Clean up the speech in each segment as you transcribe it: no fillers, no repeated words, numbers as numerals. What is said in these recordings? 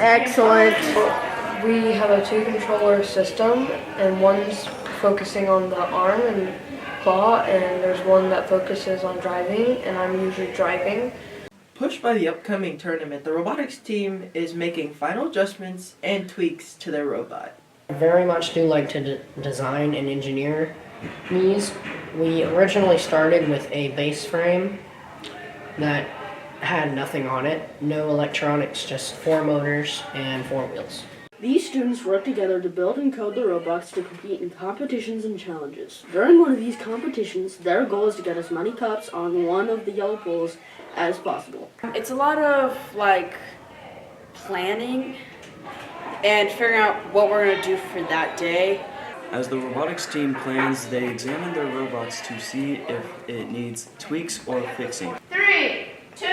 Excellent. We have a 2-controller system, and one's focusing on the arm and claw, and there's one that focuses on driving, and I'm usually driving. Pushed by the upcoming tournament, the robotics team is making final adjustments and tweaks to their robot. I very much do like to design and engineer these. We originally started with a base frame that had nothing on it, no electronics, just 4 motors and 4 wheels. These students work together to build and code the robots to compete in competitions and challenges. During one of these competitions, their goal is to get as many cups on one of the yellow poles as possible. It's a lot of planning and figuring out what we're going to do for that day. As the robotics team plans, they examine their robots to see if it needs tweaks or fixing. 3, 2,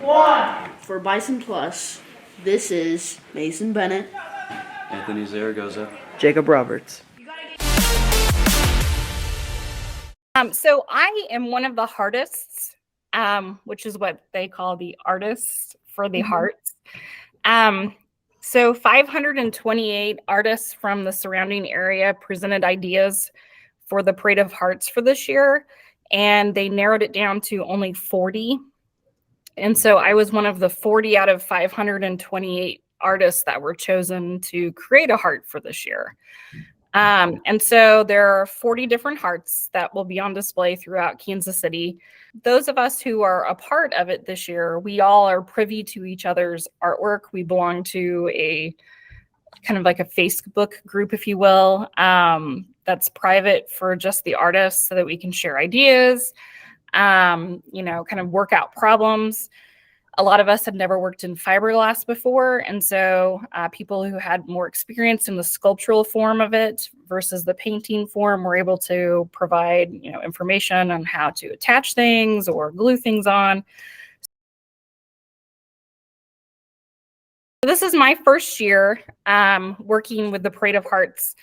1. For Bison Plus, this is Mason Bennett, Anthony Zaragoza, Jacob Roberts. So I am one of the heartists, which is what they call the artists for the hearts. So 528 artists from the surrounding area presented ideas for the Parade of Hearts for this year, and they narrowed it down to only 40. And so I was one of the 40 out of 528 artists that were chosen to create a heart for this year. And so there are 40 different hearts that will be on display throughout Kansas City. Those of us who are a part of it this year, we all are privy to each other's artwork. We belong to a kind of like a Facebook group, if you will, that's private for just the artists so that we can share ideas, kind of work out problems. A lot of us had never worked in fiberglass before, and so people who had more experience in the sculptural form of it versus the painting form were able to provide, information on how to attach things or glue things on. So this is my first year working with the Parade of Hearts.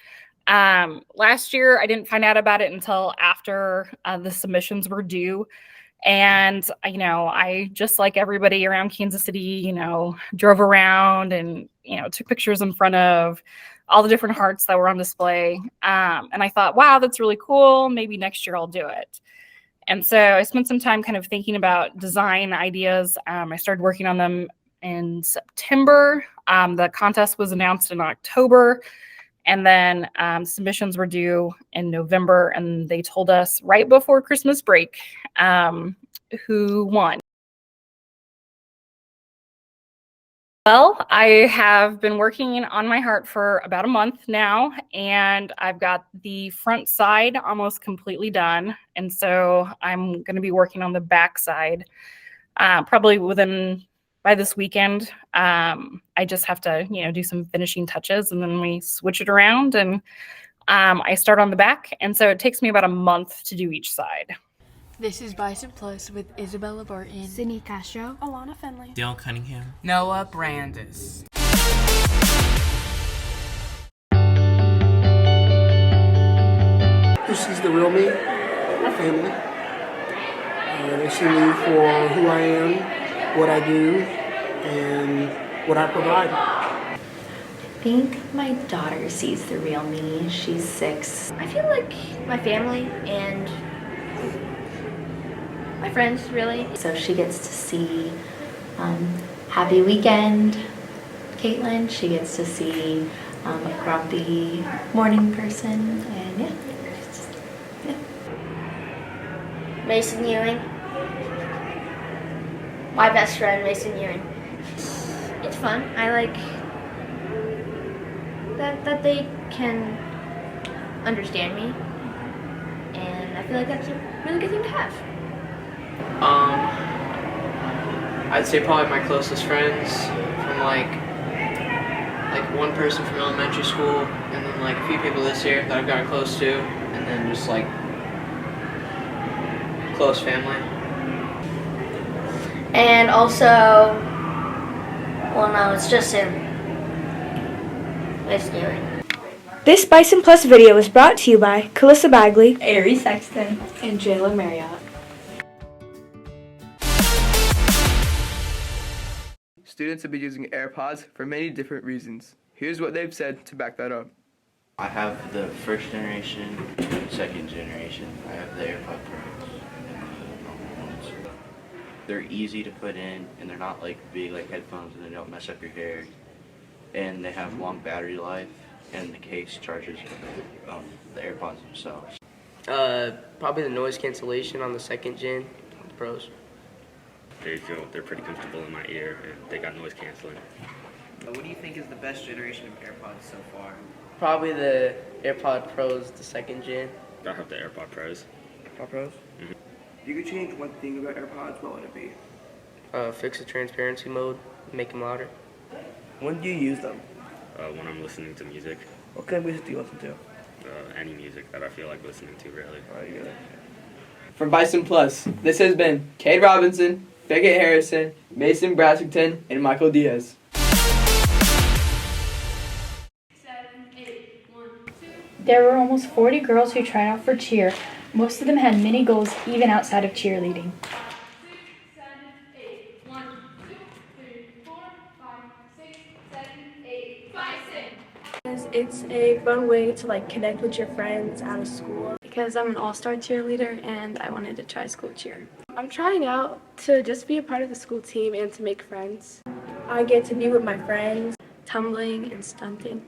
Last year, I didn't find out about it until after the submissions were due. And, I just like everybody around Kansas City, drove around and, took pictures in front of all the different hearts that were on display. And I thought, wow, that's really cool. Maybe next year I'll do it. And so I spent some time kind of thinking about design ideas. I started working on them in September. The contest was announced in October. And then submissions were due in November, and they told us right before Christmas break who won. Well, I have been working on my heart for about a month now, and I've got the front side almost completely done. And so I'm going to be working on the back side probably by this weekend. I just have to, do some finishing touches, and then we switch it around, and I start on the back. And so it takes me about a month to do each side. This is Bison Plus with Isabella Barton, Sydney Castro, Alana Finley, Dale Cunningham, Noah Brandis. Who sees the real me? My family. They see me for who I am, what I do, and what I provide. I think my daughter sees the real me. She's 6. I feel like my family and my friends, really. So she gets to see Happy Weekend, Caitlin. She gets to see a grumpy morning person, and yeah. Mason Ewing. My best friend, Mason Ewing. It's fun. I like that they can understand me, and I feel like that's a really good thing to have. I'd say probably my closest friends from like one person from elementary school, and then like a few people this year that I've gotten close to, and then just like close family. And also, well, no, it's just him. Nice doing. This Bison Plus video was brought to you by Calissa Bagley, Ari Sexton, and Jayla Marriott. students have been using Airpods for many different reasons. Here's what they've said to back that up. I have the first generation and second generation. I have the AirPod Pros and the normal ones. They're easy to put in, and they're not like big like headphones, and they don't mess up your hair. And they have long battery life, and the case charges the AirPods themselves. Probably the noise cancellation on the second gen Pros. They're pretty comfortable in my ear, and they got noise canceling. What do you think is the best generation of AirPods so far? Probably the AirPod Pros, the second gen. I have the AirPod Pros. AirPod Pros? Mm-hmm. If you could change one thing about AirPods, what would it be? Fix the transparency mode, make them louder. When do you use them? When I'm listening to music. What kind of music do you listen to? Any music that I feel like listening to, really. Good. From Bison Plus, this has been Cade Robinson, Beckett Harrison, Mason Brassington, and Michael Diaz. There were almost 40 girls who tried out for cheer. Most of them had many goals even outside of cheerleading. It's a fun way to connect with your friends out of school. Because I'm an all-star cheerleader and I wanted to try school cheer. I'm trying out to just be a part of the school team and to make friends. I get to be with my friends, tumbling and stunting.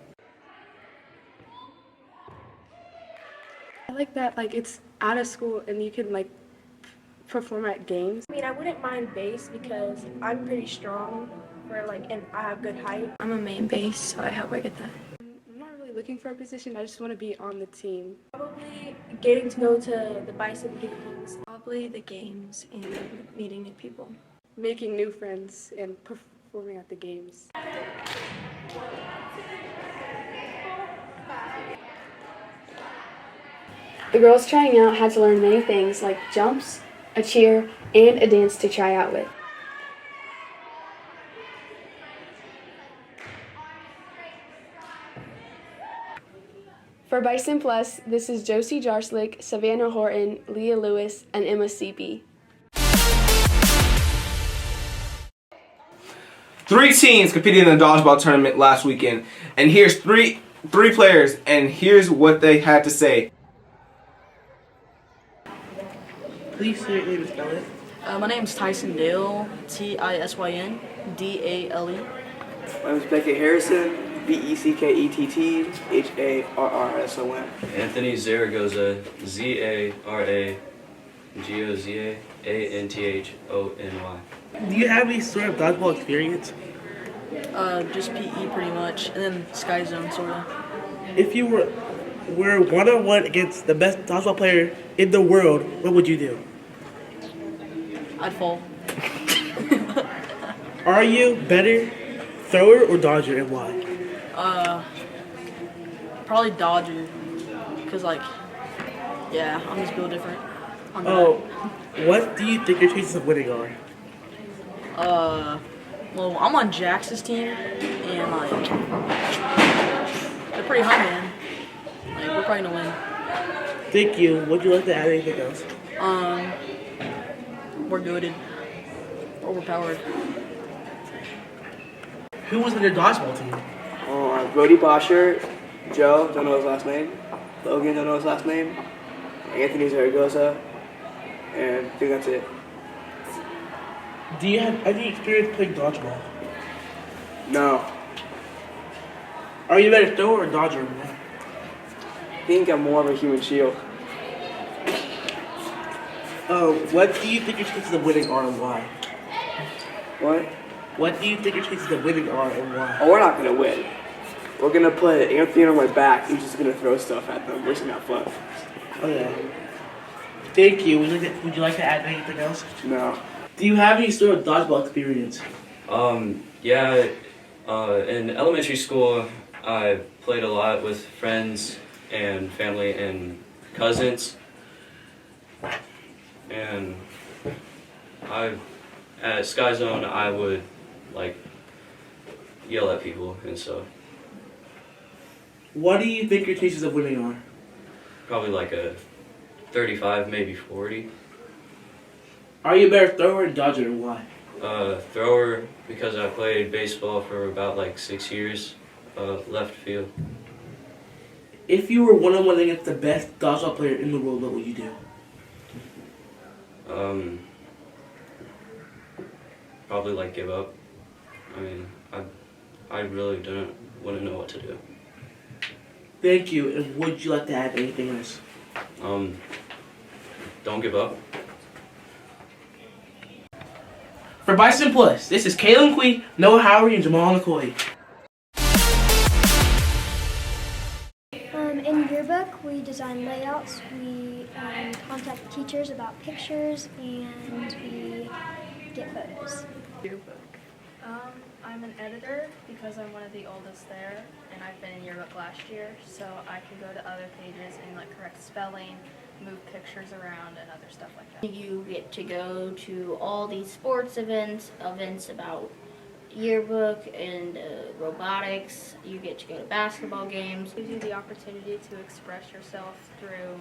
I like that it's out of school and you can perform at games. I mean, I wouldn't mind bass because I'm pretty strong and I have good height. I'm a main bass, so I hope I get that. I'm not really looking for a position, I just want to be on the team. Probably getting to go to the Bison games, probably the games and meeting new people. Making new friends and performing at the games. The girls trying out had to learn many things like jumps, a cheer, and a dance to try out with. For Bison Plus, this is Josie Jarslick, Savannah Horton, Leah Lewis, and Emma CB. 3 teams competed in the dodgeball tournament last weekend, and here's three players, and here's what they had to say. Please state your name and spell it. My name is Tyson Dale, Tisyn Dale. My name is Beckett Harrison, Beckett Harrison. Anthony Zaragoza, Zaragoza, Anthony. Do you have any sort of dodgeball experience? Just PE pretty much, and then Sky Zone sort of. If you were one-on-one against the best dodgeball player in the world, what would you do? I'd fall. Are you better thrower or dodger, and why? Probably dodger, cause I'm just built different. What do you think your chances of winning are? Well, I'm on Jax's team, and they're pretty high, man. We're probably gonna win. Thank you. Would you like to add anything else? We're goated. Overpowered. Who was on your dodgeball team? Brody Bosher, Joe, don't know his last name. Logan, don't know his last name. Anthony Zaragoza, and I think that's it. Do you have any experience playing dodgeball? No. Are you a better thrower or dodger? I think I'm more of a human shield. What do you think your chances of winning are and why? What? What do you think your chances of winning are and why? Oh, we're not going to win. We're going to put Anthony on my back. He's just going to throw stuff at them. We're just going to have fun. Okay. Thank you. Would you like to add anything else? No. Do you have any sort of dodgeball experience? Yeah. In elementary school, I played a lot with friends and family and cousins. And at Sky Zone, I would yell at people and stuff. What do you think your chances of winning are? Probably a 35, maybe 40. Are you a better thrower or dodger and why? Thrower, because I played baseball for about like 6 years. Left field. If you were one-on-one against the best dodgeball player in the world, what would you do? Probably like give up. I mean, I really wouldn't know what to do. Thank you, and would you like to add anything else? Don't give up. For Bison Plus, this is Caleb Quee, Noah Howard, and Jamal McCoy. In Yearbook, we design layouts, we contact teachers about pictures, and we get photos. Yearbook. I'm an editor because I'm one of the oldest there, and I've been in Yearbook last year, so I can go to other pages and like correct spelling, move pictures around, and other stuff like that. You get to go to all these sports events about Yearbook and robotics. You get to go to basketball games. It gives you the opportunity to express yourself through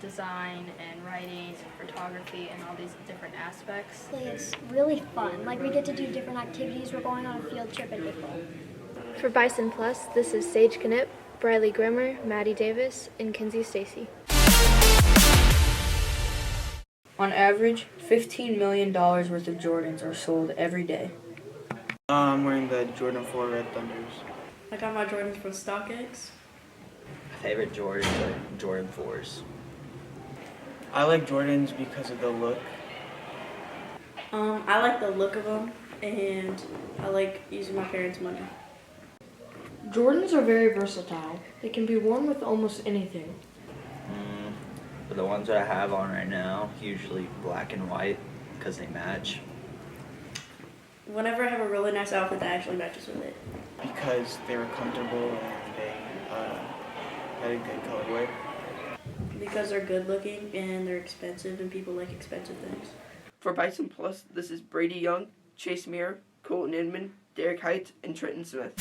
design and writing and photography and all these different aspects. It's really fun. Like, we get to do different activities. We're going on a field trip in April. For Bison Plus, this is Sage Knipp, Briley Grimmer, Maddie Davis, and Kinsey Stacy. On average, $15 million worth of Jordans are sold every day. I'm wearing the Jordan 4 Red Thunders. I got my Jordans from StockX. My favorite Jordans are Jordan 4s. I like Jordans because of the look. I like the look of them, and I like using my parents' money. Jordans are very versatile. They can be worn with almost anything. But the ones that I have on right now, usually black and white, because they match. Whenever I have a really nice outfit that actually matches with it. Because they were comfortable and they had a good colorway. Because they're good looking and they're expensive and people like expensive things. For Bison Plus, this is Brady Young, Chase Muir, Colton Inman, Derek Height, and Trenton Smith.